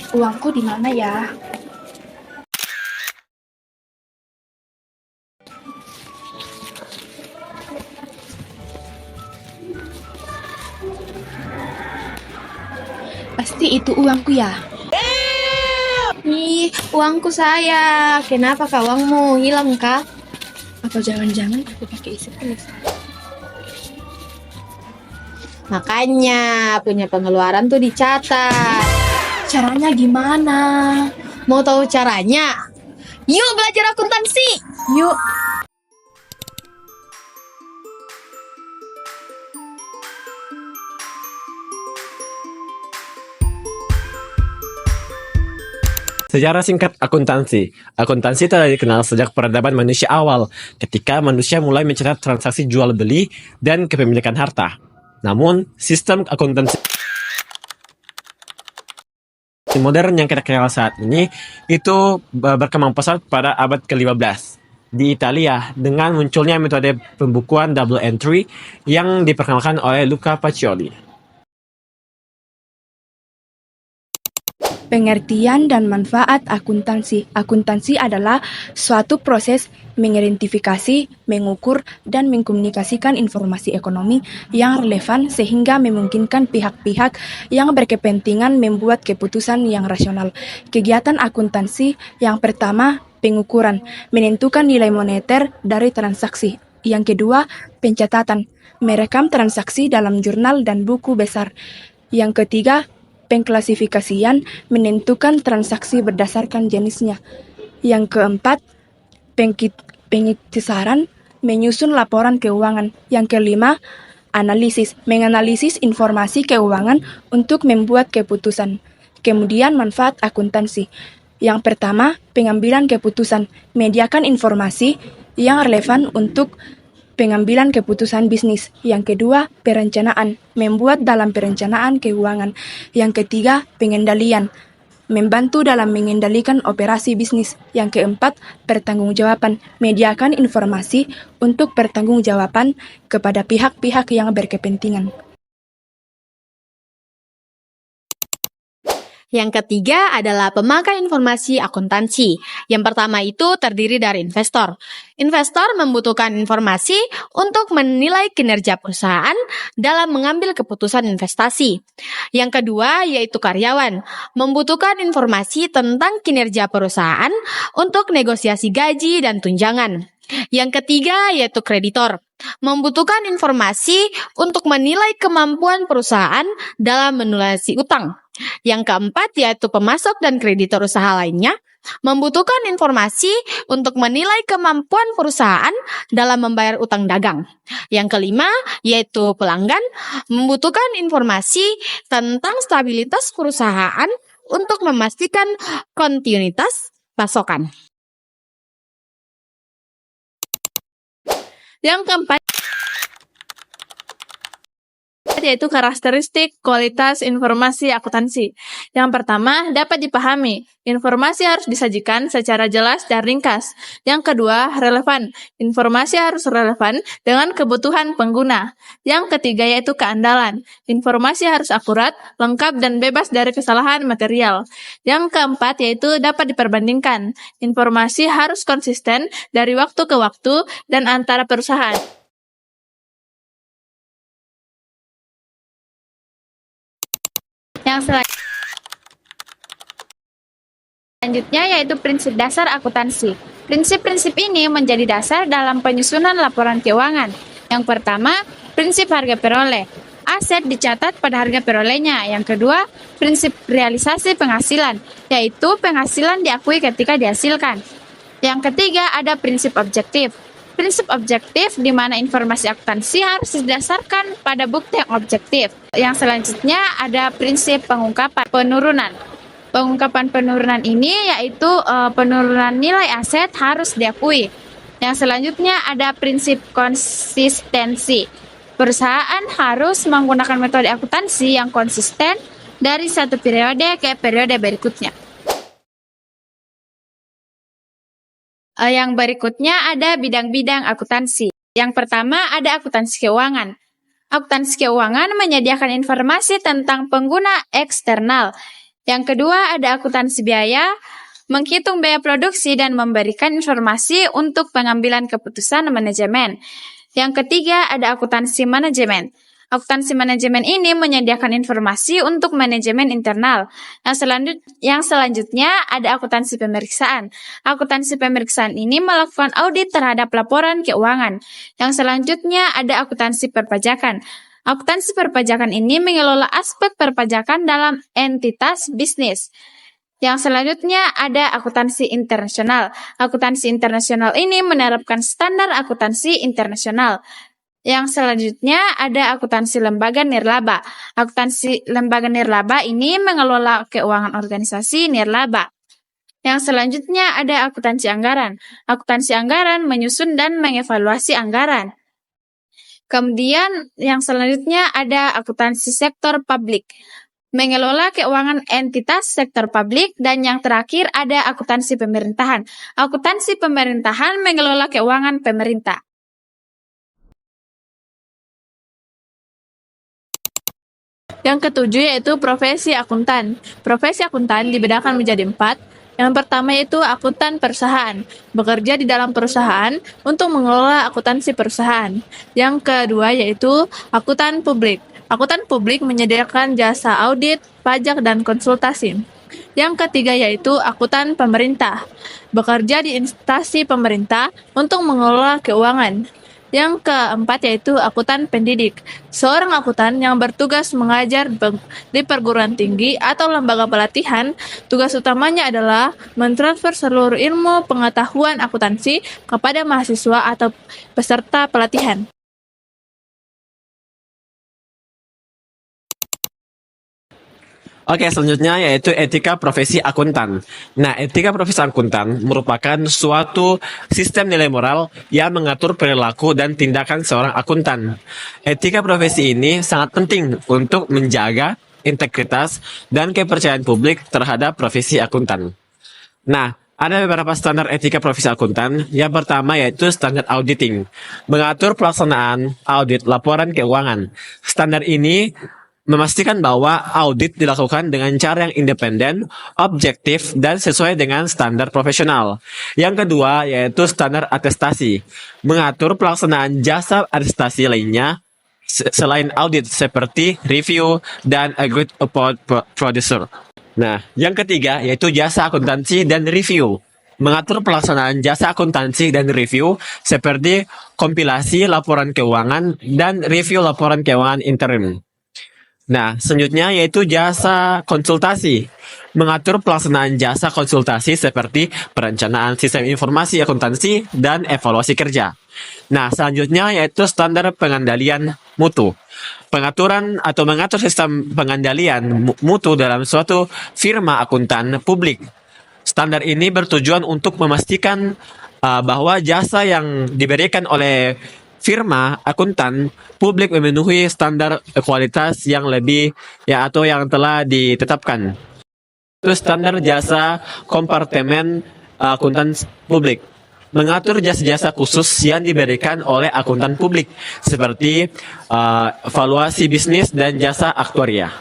Uangku di mana ya? Pasti itu uangku ya. Nih, uangku saya. Kenapa kak uangmu hilang kak? Atau jangan-jangan aku pakai isi pelis? Makanya punya pengeluaran tuh dicatat. Caranya gimana? Mau tahu caranya? Yuk belajar akuntansi. Yuk. Sejarah singkat akuntansi. Akuntansi telah dikenal sejak peradaban manusia awal, ketika manusia mulai mencatat transaksi jual beli dan kepemilikan harta. Namun, sistem akuntansi modern yang kita kenal saat ini itu berkembang pesat pada abad ke-15 di Italia dengan munculnya metode pembukuan double entry yang diperkenalkan oleh Luca Pacioli. Pengertian dan manfaat akuntansi. Akuntansi adalah suatu proses mengidentifikasi, mengukur, dan mengkomunikasikan informasi ekonomi yang relevan sehingga memungkinkan pihak-pihak yang berkepentingan membuat keputusan yang rasional. Kegiatan akuntansi yang pertama, pengukuran, menentukan nilai moneter dari transaksi. Yang kedua, pencatatan, merekam transaksi dalam jurnal dan buku besar. Yang ketiga, pengklasifikasian, menentukan transaksi berdasarkan jenisnya. Yang keempat, pengiktisaran, menyusun laporan keuangan. Yang kelima, analisis, menganalisis informasi keuangan untuk membuat keputusan. Kemudian manfaat akuntansi. Yang pertama, pengambilan keputusan, menyediakan informasi yang relevan untuk pengambilan keputusan bisnis. Yang kedua, perencanaan, membuat dalam perencanaan keuangan. Yang ketiga, pengendalian, membantu dalam mengendalikan operasi bisnis. Yang keempat, pertanggungjawaban, menyediakan informasi untuk pertanggungjawaban kepada pihak-pihak yang berkepentingan. Yang ketiga adalah pemakai informasi akuntansi. Yang pertama itu terdiri dari investor. Investor membutuhkan informasi untuk menilai kinerja perusahaan dalam mengambil keputusan investasi. Yang kedua yaitu karyawan, membutuhkan informasi tentang kinerja perusahaan untuk negosiasi gaji dan tunjangan. Yang ketiga yaitu kreditor, membutuhkan informasi untuk menilai kemampuan perusahaan dalam melunasi utang. Yang keempat yaitu pemasok dan kreditor usaha lainnya, membutuhkan informasi untuk menilai kemampuan perusahaan dalam membayar utang dagang. Yang kelima yaitu pelanggan, membutuhkan informasi tentang stabilitas perusahaan untuk memastikan kontinuitas pasokan. Yang keempat yaitu karakteristik kualitas informasi akuntansi. Yang pertama, dapat dipahami. Informasi harus disajikan secara jelas dan ringkas. Yang kedua, relevan. Informasi harus relevan dengan kebutuhan pengguna. Yang ketiga yaitu keandalan. Informasi harus akurat, lengkap, dan bebas dari kesalahan material. Yang keempat yaitu dapat diperbandingkan. Informasi harus konsisten dari waktu ke waktu dan antara perusahaan. Yang selanjutnya yaitu prinsip dasar akuntansi. Prinsip-prinsip ini menjadi dasar dalam penyusunan laporan keuangan. Yang pertama, prinsip harga peroleh. Aset dicatat pada harga perolehnya. Yang kedua, prinsip realisasi penghasilan, yaitu penghasilan diakui ketika dihasilkan. Yang ketiga, ada prinsip objektif. Prinsip objektif di mana informasi akuntansi harus didasarkan pada bukti yang objektif. Yang selanjutnya ada prinsip pengungkapan penurunan. Pengungkapan penurunan ini yaitu penurunan nilai aset harus diakui. Yang selanjutnya ada prinsip konsistensi. Perusahaan harus menggunakan metode akuntansi yang konsisten dari satu periode ke periode berikutnya. Yang berikutnya ada bidang-bidang akuntansi. Yang pertama ada akuntansi keuangan. Akuntansi keuangan menyediakan informasi tentang pengguna eksternal. Yang kedua ada akuntansi biaya, menghitung biaya produksi dan memberikan informasi untuk pengambilan keputusan manajemen. Yang ketiga ada akuntansi manajemen. Akuntansi manajemen ini menyediakan informasi untuk manajemen internal. Yang selanjutnya ada akuntansi pemeriksaan. Akuntansi pemeriksaan ini melakukan audit terhadap laporan keuangan. Yang selanjutnya ada akuntansi perpajakan. Akuntansi perpajakan ini mengelola aspek perpajakan dalam entitas bisnis. Yang selanjutnya ada akuntansi internasional. Akuntansi internasional ini menerapkan standar akuntansi internasional. Yang selanjutnya ada akuntansi lembaga nirlaba. Akuntansi lembaga nirlaba ini mengelola keuangan organisasi nirlaba. Yang selanjutnya ada akuntansi anggaran. Akuntansi anggaran menyusun dan mengevaluasi anggaran. Kemudian yang selanjutnya ada akuntansi sektor publik, mengelola keuangan entitas sektor publik, dan yang terakhir ada akuntansi pemerintahan. Akuntansi pemerintahan mengelola keuangan pemerintah. Yang ketujuh yaitu profesi akuntan. Profesi akuntan dibedakan menjadi 4. Yang pertama yaitu akuntan perusahaan, bekerja di dalam perusahaan untuk mengelola akuntansi perusahaan. Yang kedua yaitu akuntan publik. Akuntan publik menyediakan jasa audit, pajak, dan konsultasi. Yang ketiga yaitu akuntan pemerintah, bekerja di instansi pemerintah untuk mengelola keuangan. Yang keempat yaitu akuntan pendidik, seorang akuntan yang bertugas mengajar di perguruan tinggi atau lembaga pelatihan. Tugas utamanya adalah mentransfer seluruh ilmu pengetahuan akuntansi kepada mahasiswa atau peserta pelatihan. Oke, selanjutnya yaitu etika profesi akuntan. Nah, etika profesi akuntan merupakan suatu sistem nilai moral yang mengatur perilaku dan tindakan seorang akuntan. Etika profesi ini sangat penting untuk menjaga integritas dan kepercayaan publik terhadap profesi akuntan. Nah, ada beberapa standar etika profesi akuntan. Yang pertama yaitu standar auditing, mengatur pelaksanaan audit laporan keuangan. Standar ini memastikan bahwa audit dilakukan dengan cara yang independen, objektif, dan sesuai dengan standar profesional. Yang kedua yaitu standar atestasi, mengatur pelaksanaan jasa atestasi lainnya selain audit seperti review dan agreed upon producer. Nah, yang ketiga yaitu jasa akuntansi dan review, mengatur pelaksanaan jasa akuntansi dan review seperti kompilasi laporan keuangan dan review laporan keuangan interim. Nah, selanjutnya yaitu jasa konsultasi, mengatur pelaksanaan jasa konsultasi seperti perencanaan sistem informasi akuntansi dan evaluasi kerja. Nah, selanjutnya yaitu standar pengendalian mutu, pengaturan atau mengatur sistem pengendalian mutu dalam suatu firma akuntan publik. Standar ini bertujuan untuk memastikan bahwa jasa yang diberikan oleh firma akuntan publik memenuhi standar kualitas yang lebih atau yang telah ditetapkan. Itu standar jasa kompartemen akuntan publik, mengatur jasa-jasa khusus yang diberikan oleh akuntan publik seperti evaluasi bisnis dan jasa aktuaria.